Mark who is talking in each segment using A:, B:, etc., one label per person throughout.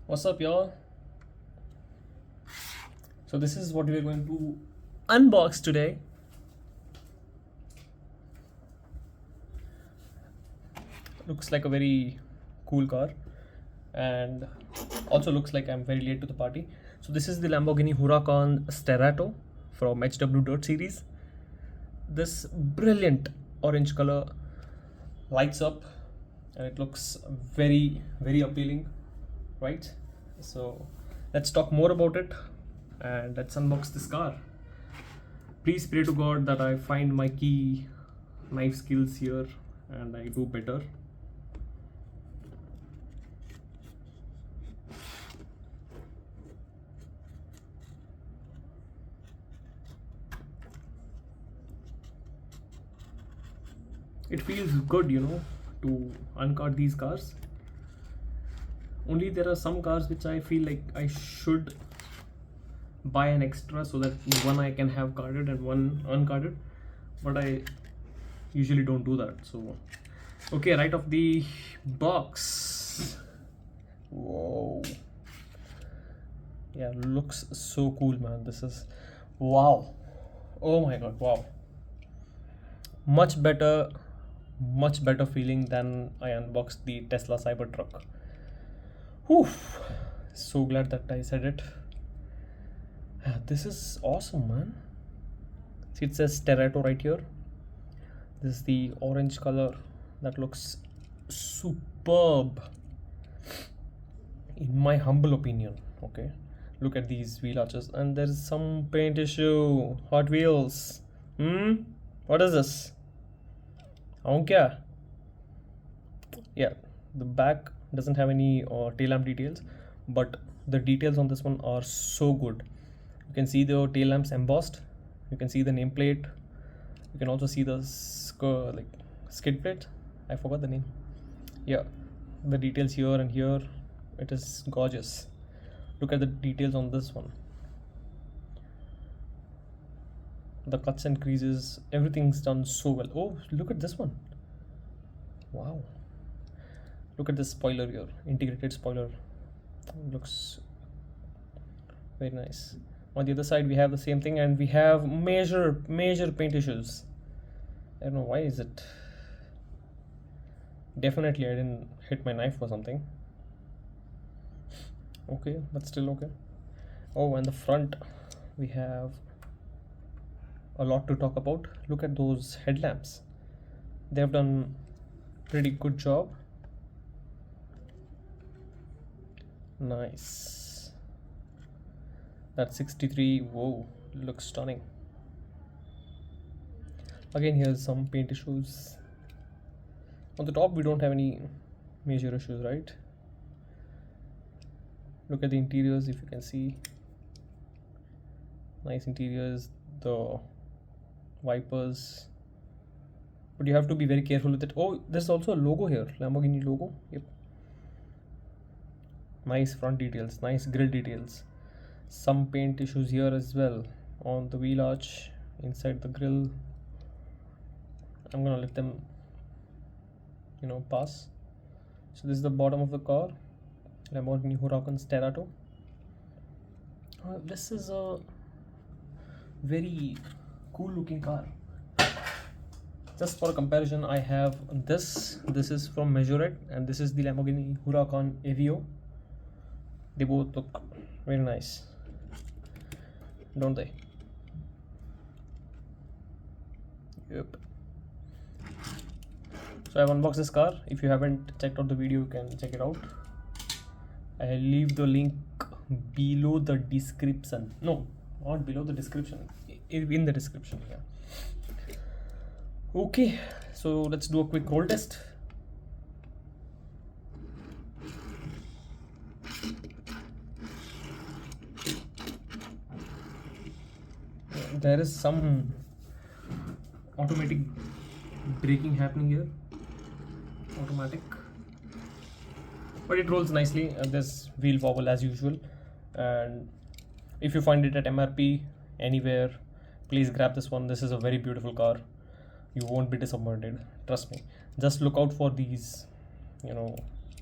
A: What's up, y'all? So this is what we're going to unbox today. Looks like a very cool car, and also looks like I'm very late to the party. So this is the Lamborghini Huracan Sterrato from HW Dirt series. This brilliant orange color lights up and it looks very appealing, right? So let's talk more about it and let's unbox this car. Please pray to God that I find my key knife skills here and I do better. It feels good, to uncard these cars. Only there are some cars which I feel like I should buy an extra so that one I can have carded and one uncarded, but I usually don't do that. So okay, right off the box. Whoa, yeah, looks so cool, man. This is wow. Oh my god, wow. Much better feeling than I unboxed the Tesla Cybertruck. Whew, so glad that I said it. This is awesome, man. See, it says Sterrato right here. This is the orange color that looks superb in my humble opinion. Okay, look at these wheel arches, and there's some paint issue. Hot Wheels. What is this? Yeah, the back doesn't have any tail lamp details, but the details on this one are so good. You can see the tail lamps embossed, you can see the nameplate, you can also see the skid plate. I forgot the name. Yeah, the details here and here, it is gorgeous. Look at the details on this one, the cuts and creases, everything's done so well. Oh, look at this one. Wow, look at this spoiler here, integrated spoiler. Looks very nice. On the other side we have the same thing, and we have major paint issues. I don't know why is it. Definitely I didn't hit my knife or something. Okay, but still okay. Oh, and the front we have a lot to talk about. Look at those headlamps. They have done pretty good job. Nice. That 63, whoa, looks stunning. Again, here's some paint issues. On the top we don't have any major issues, right? Look at the interiors, if you can see. Nice interiors, the wipers, but you have to be very careful with it. Oh, there's also a logo here, Lamborghini logo. Yep. Nice front details, nice grille details. Some paint issues here as well on the wheel arch, inside the grille. I'm gonna let them pass. So this is the bottom of the car, Lamborghini Huracan Sterrato. This is a very cool looking car. Just for a comparison, I have this is from Majorette, and this is the Lamborghini Huracan Aveo. They both look very nice, don't they? Yep. So I've unboxed this car. If you haven't checked out the video, you can check it out. I'll leave the link below the description. No, not below the description, in the description. Yeah. Okay, so let's do a quick roll test. There is some automatic braking happening here, automatic, but it rolls nicely. There's wheel wobble as usual, and if you find it at MRP anywhere, please grab this one. This is a very beautiful car. You won't be disappointed, trust me. Just look out for these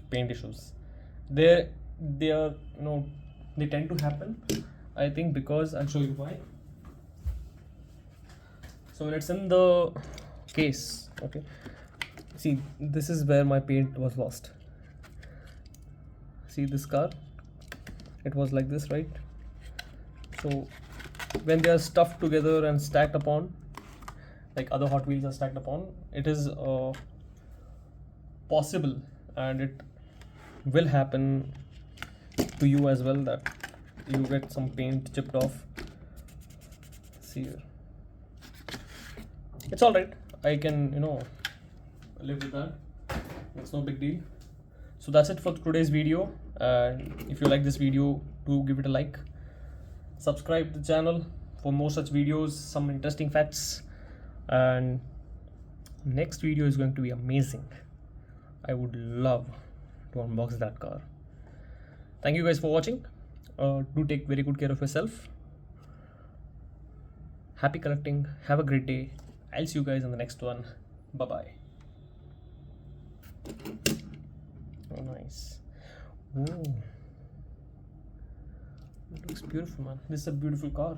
A: paint issues. There they are, they tend to happen, I think, because I'll show you why. So when it's in the case, okay, see, this is where my paint was lost. See this car, it was like this, right? So when they are stuffed together and stacked upon, like other Hot Wheels are stacked upon, it is possible, and it will happen to you as well, that you get some paint chipped off. See here, it's all right, I can live with that. It's no big deal. So that's it for today's video, and if you like this video, do give it a like, subscribe to the channel for more such videos, some interesting facts, and next video is going to be amazing. I would love to unbox that car. Thank you guys for watching. Do take very good care of yourself. Happy collecting. Have a great day. I'll see you guys in the next one. Bye bye. Oh, nice. Oh, it looks beautiful, man. This is a beautiful car.